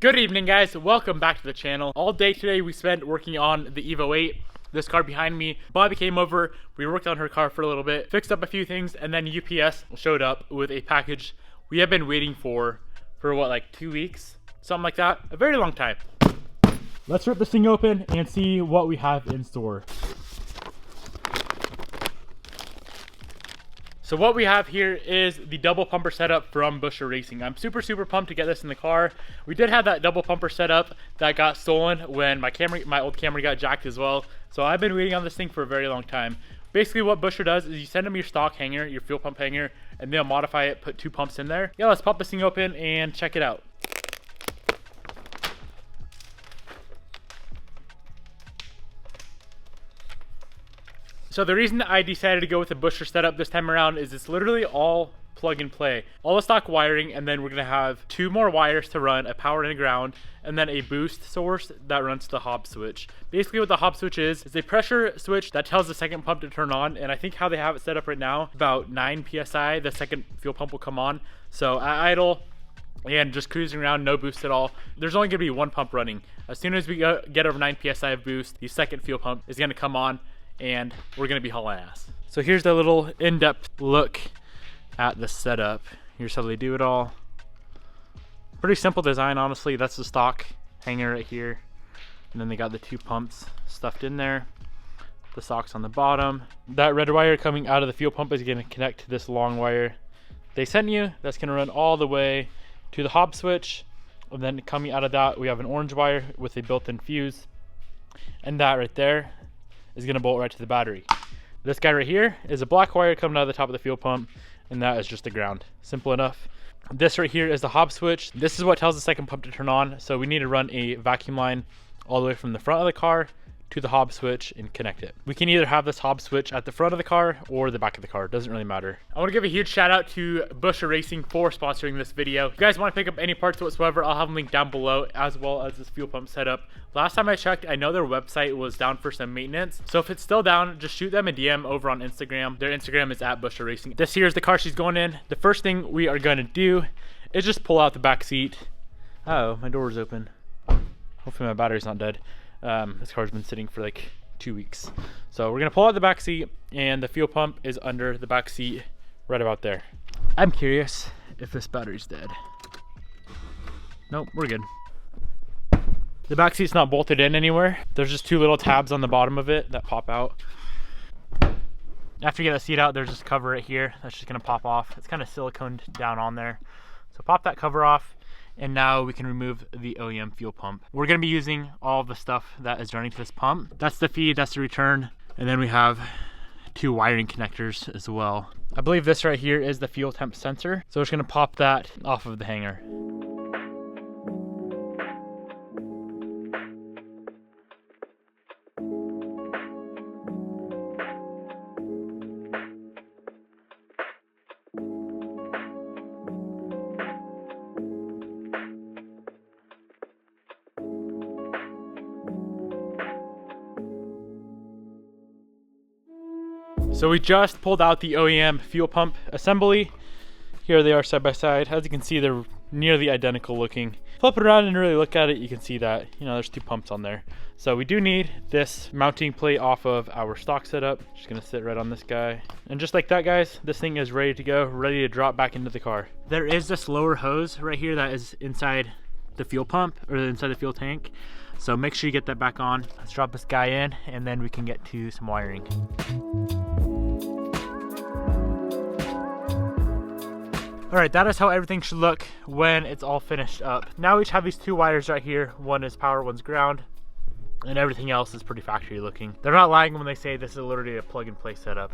Good evening, guys. Welcome back to the channel. All day today we spent working on the Evo 8. This car behind me. Bobby came over, we worked on her car for a little bit, fixed up a few things, and then UPS showed up with a package we have been waiting for what, like 2 weeks? Something like that. A very long time. Let's rip this thing open and see what we have in store. So what we have here is the double pumper setup from Busher Racing. I'm super pumped to get this in the car. We did have that double pumper setup that got stolen when my old Camry got jacked as well. So I've been waiting on this thing for a very long time. Basically what Busher does is you send them your stock hanger, your fuel pump hanger, and they'll modify it, put 2 pumps in there. Yeah, let's pop this thing open and check it out. So the reason I decided to go with the Busher setup this time around is it's literally all plug and play. All the stock wiring, and then we're gonna have 2 more wires to run, a power and a ground, and then a boost source that runs the Hob Switch. Basically what the Hob Switch is a pressure switch that tells the second pump to turn on, and I think how they have it set up right now, about 9 PSI, the second fuel pump will come on. So at idle, and just cruising around, no boost at all, there's only gonna be 1 pump running. As soon as we get over 9 PSI of boost, the second fuel pump is gonna come on, and we're gonna be hauling ass. So here's the little in-depth look at the setup. Here's how they do it all. Pretty simple design, honestly. That's the stock hanger right here, and then they got the 2 pumps stuffed in there. The stock's on the bottom. That red wire coming out of the fuel pump is gonna connect to this long wire they sent you. That's gonna run all the way to the Hob Switch, and then coming out of that we have an orange wire with a built-in fuse, and that right there is gonna bolt right to the battery. This guy right here is a black wire coming out of the top of the fuel pump, and that is just the ground. Simple enough. This right here is the Hob Switch. This is what tells the second pump to turn on. So we need to run a vacuum line all the way from the front of the car to the Hob Switch and connect it. We can either have this Hob Switch at the front of the car or the back of the car. It doesn't really matter. I want to give a huge shout out to Busher Racing for sponsoring this video. If you guys want to pick up any parts whatsoever, I'll have them linked down below, as well as this fuel pump setup. Last time I checked, I know their website was down for some maintenance. So if it's still down, just shoot them a DM over on Instagram. Their Instagram is @Busher Racing. This here is the car she's going in. The first thing we are going to do is just pull out the back seat. Oh, my door is open. Hopefully my battery's not dead. This car's been sitting for like 2 weeks. So we're gonna pull out the back seat, and the fuel pump is under the back seat right about there. I'm curious if this battery's dead. Nope, we're good. The back seat's not bolted in anywhere. There's just 2 little tabs on the bottom of it that pop out. After you get the seat out, there's this cover right here that's just gonna pop off. It's kind of siliconed down on there. So pop that cover off, and now we can remove the OEM fuel pump. We're gonna be using all of the stuff that is running to this pump. That's the feed, that's the return, and then we have 2 wiring connectors as well. I believe this right here is the fuel temp sensor. So we're just gonna pop that off of the hanger. So we just pulled out the OEM fuel pump assembly. Here they are side by side. As you can see, they're nearly identical looking. Flip it around and really look at it, you can see that, you know, there's 2 pumps on there. So we do need this mounting plate off of our stock setup. Just gonna sit right on this guy. And just like that, guys, this thing is ready to go, ready to drop back into the car. There is this lower hose right here that is inside the fuel pump, or inside the fuel tank. So make sure you get that back on. Let's drop this guy in, and then we can get to some wiring. All right, that is how everything should look when it's all finished up. Now we each have these 2 wires right here. One is power, one's ground, and everything else is pretty factory looking. They're not lying when they say this is literally a plug and play setup.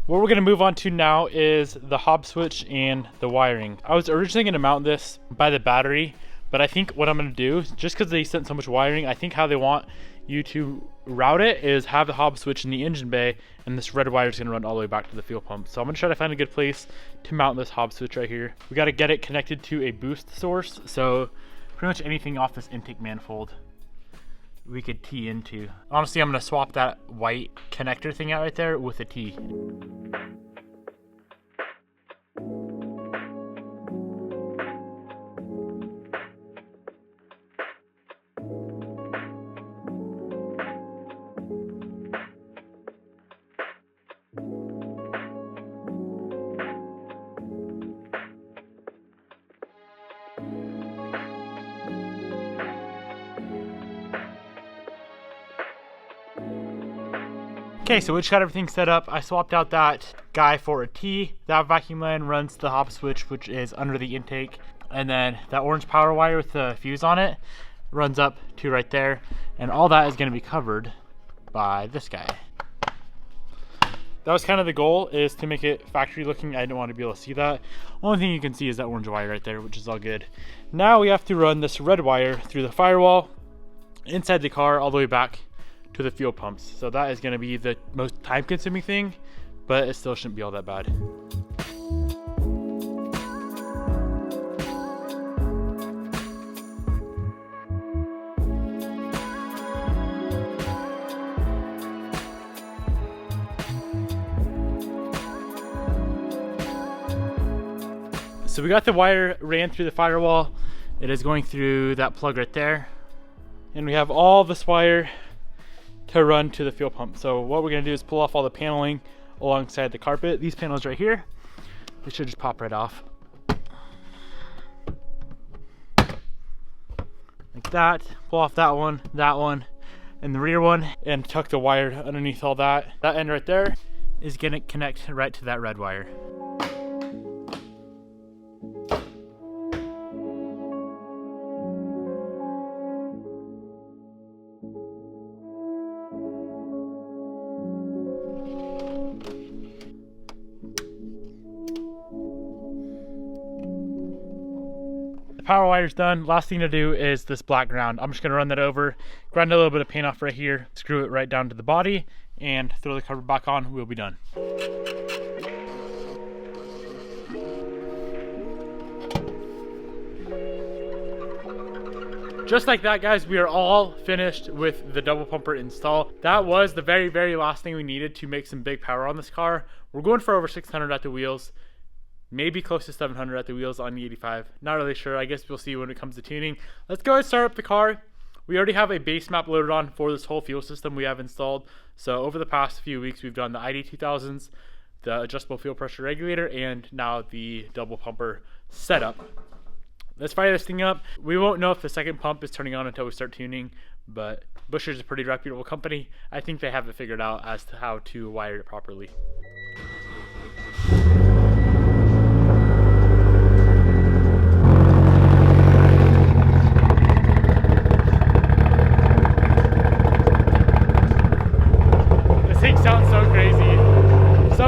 What we're gonna move on to now is the Hob Switch and the wiring. I was originally gonna mount this by the battery, but I think what I'm gonna do, just because they sent so much wiring, I think how they want you to route it is have the Hob Switch in the engine bay, and this red wire is gonna run all the way back to the fuel pump. So I'm gonna try to find a good place to mount this Hob Switch right here. We gotta get it connected to a boost source. So pretty much anything off this intake manifold we could tee into. Honestly, I'm gonna swap that white connector thing out right there with a T. Okay, so we just got everything set up. I swapped out that guy for a T. That vacuum line runs the Hob switch, which is under the intake. And then that orange power wire with the fuse on it runs up to right there. And all that is gonna be covered by this guy. That was kind of the goal, is to make it factory looking. I didn't want to be able to see that. Only thing you can see is that orange wire right there, which is all good. Now we have to run this red wire through the firewall, inside the car, all the way back to the fuel pumps. So that is going to be the most time consuming thing, but it still shouldn't be all that bad. So we got the wire ran through the firewall. It is going through that plug right there. And we have all this wire to run to the fuel pump. So what we're gonna do is pull off all the paneling alongside the carpet. These panels right here, they should just pop right off. Like that. Pull off that one, and the rear one, and tuck the wire underneath all that. That end right there is gonna connect right to that red wire. Power wire's done. Last thing to do is this black ground. I'm just gonna run that over, grind a little bit of paint off right here, screw it right down to the body, and throw the cover back on. We'll be done. Just like that, guys, we are all finished with the double pumper install. That was the very, very last thing we needed to make some big power on this car. We're going for over 600 at the wheels. Maybe close to 700 at the wheels on the 85. Not really sure. I guess we'll see when it comes to tuning. Let's go and start up the car. We already have a base map loaded on for this whole fuel system we have installed. So over the past few weeks, we've done the ID2000s, the adjustable fuel pressure regulator, and now the double pumper setup. Let's fire this thing up. We won't know if the second pump is turning on until we start tuning, but Buescher's a pretty reputable company. I think they have it figured out as to how to wire it properly.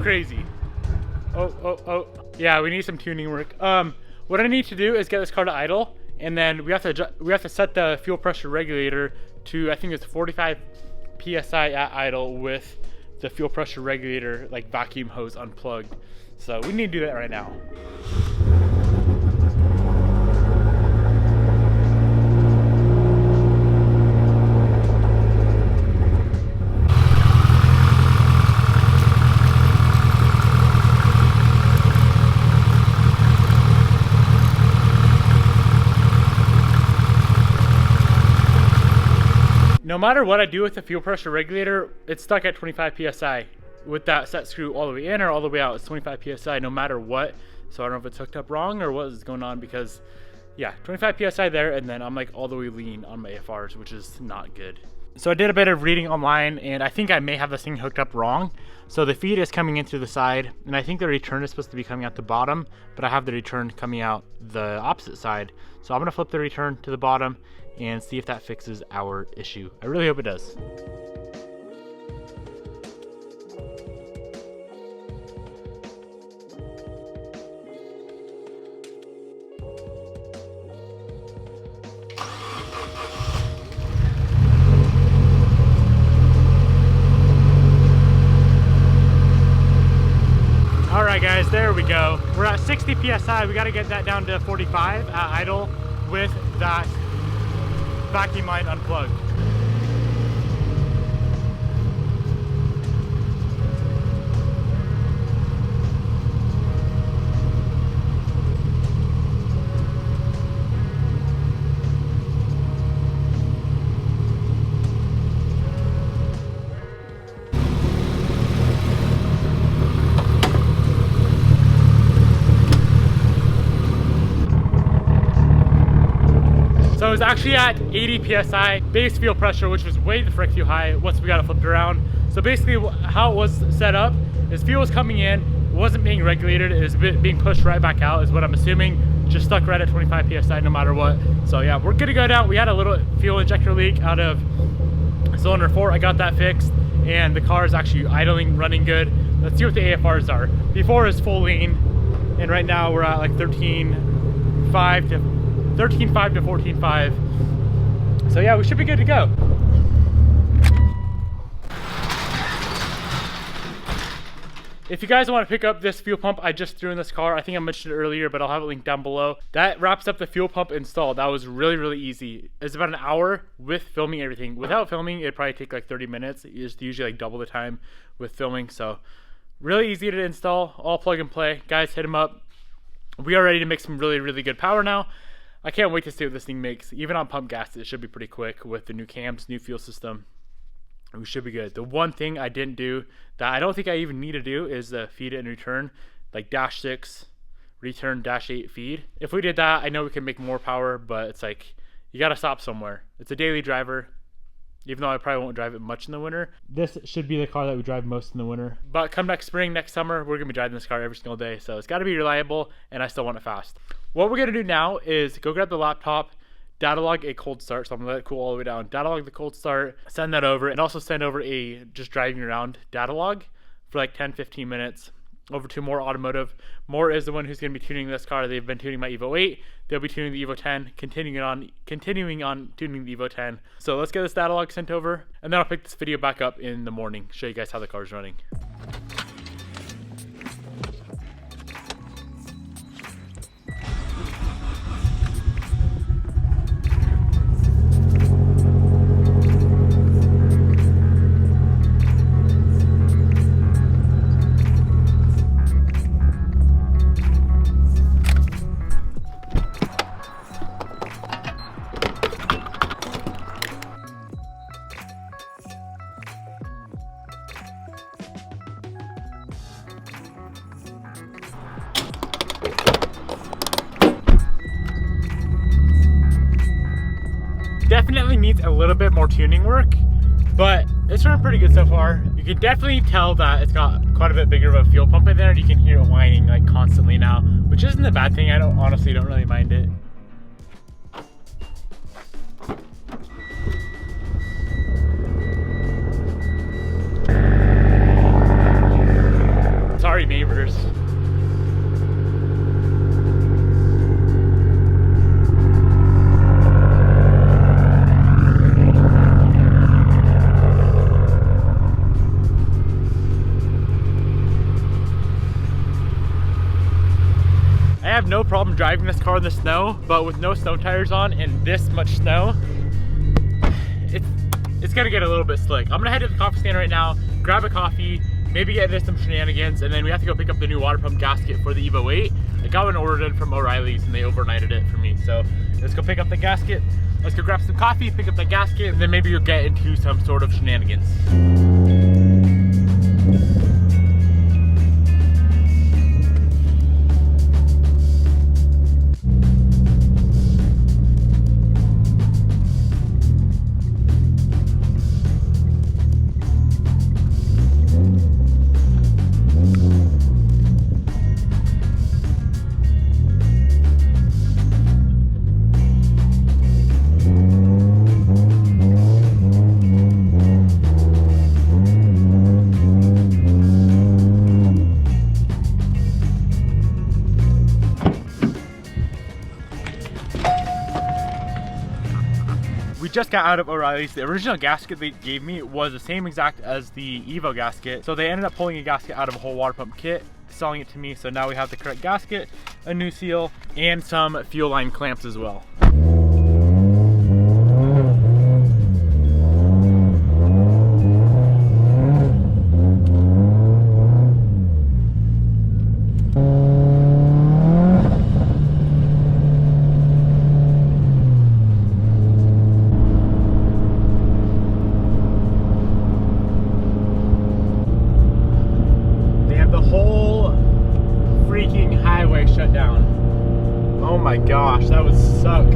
Crazy. Oh. Yeah, we need some tuning work. What I need to do is get this car to idle, and then we have to set the fuel pressure regulator to, I think it's 45 psi at idle with the fuel pressure regulator like vacuum hose unplugged. So we need to do that right now. No matter what I do with the fuel pressure regulator, it's stuck at 25 psi. With that set screw all the way in or all the way out, it's 25 psi no matter what. So I don't know if it's hooked up wrong or what is going on, because yeah, 25 psi there, and then I'm like all the way lean on my AFRs, which is not good. So I did a bit of reading online, and I think I may have this thing hooked up wrong. So the feed is coming in through the side, and I think the return is supposed to be coming out the bottom, but I have the return coming out the opposite side. So I'm gonna flip the return to the bottom and see if that fixes our issue. I really hope it does. All right, guys, there we go. We're at 60 psi. We got to get that down to 45 at idle with that vacuum line unplugged. So it was actually at 80 psi base fuel pressure, which was way the frick too high once we got it flipped around. So basically how it was set up is fuel was coming in, it wasn't being regulated, it was being pushed right back out is what I'm assuming. Just stuck right at 25 PSI no matter what. So yeah, we're good to go now. We had a little fuel injector leak out of cylinder 4. I got that fixed and the car is actually idling, running good. Let's see what the AFRs are. Before is full lean and right now we're at like 13.5 to 14.5. So yeah, we should be good to go. If you guys want to pick up this fuel pump I just threw in this car, I think I mentioned it earlier, but I'll have it linked down below. That wraps up the fuel pump install. That was really easy. It's about an hour with filming everything. Without filming, it'd probably take like 30 minutes. It's usually like double the time with filming. So really easy to install, all plug and play. Guys, hit them up. We are ready to make some really good power now. I can't wait to see what this thing makes. Even on pump gas, it should be pretty quick with the new cams, new fuel system. We should be good. The one thing I didn't do that I don't think I even need to do is the feed and return, like -6 return -8 feed. If we did that, I know we can make more power, but it's like you got to stop somewhere. It's a daily driver, even though I probably won't drive it much in the winter. This should be the car that we drive most in the winter. But come next spring, next summer, we're gonna be driving this car every single day. So it's got to be reliable, and I still want it fast. What we're gonna do now is go grab the laptop, data log a cold start. So I'm gonna let it cool all the way down. Data log the cold start, send that over, and also send over a just driving around data log for like 10-15 minutes over to More Automotive. More is the one who's gonna be tuning this car. They've been tuning my Evo 8. They'll be tuning the Evo 10, continuing on tuning the Evo 10. So let's get this data log sent over, and then I'll pick this video back up in the morning, show you guys how the car's running. Definitely needs a little bit more tuning work, but it's running pretty good so far. You can definitely tell that it's got quite a bit bigger of a fuel pump in there, and you can hear it whining like constantly now, which isn't a bad thing. I honestly don't really mind it. Sorry, neighbors. I have no problem driving this car in the snow, but with no snow tires on and this much snow, it's gonna get a little bit slick. I'm gonna head to the coffee stand right now, grab a coffee, maybe get into some shenanigans, and then we have to go pick up the new water pump gasket for the Evo 8. I got one ordered from O'Reilly's and they overnighted it for me. So let's go pick up the gasket. Let's go grab some coffee, pick up the gasket, and then maybe we'll get into some sort of shenanigans. We just got out of O'Reilly's. The original gasket they gave me was the same exact as the Evo gasket. So they ended up pulling a gasket out of a whole water pump kit, selling it to me. So now we have the correct gasket, a new seal, and some fuel line clamps as well. Shut down. Oh my gosh, that would suck.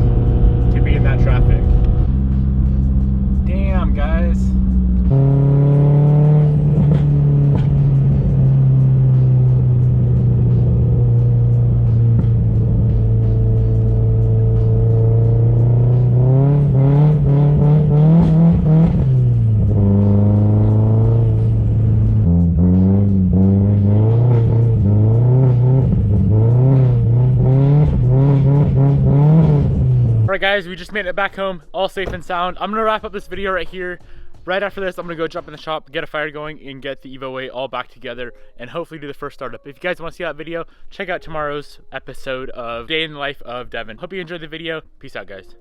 guys, we just made it back home, all safe and sound. I'm gonna wrap up this video right here. Right after this, I'm gonna go jump in the shop, get a fire going, and get the Evo 8 all back together, and hopefully do the first startup. If you guys wanna see that video, check out tomorrow's episode of Day in the Life of Devin. Hope you enjoyed the video. Peace out, guys.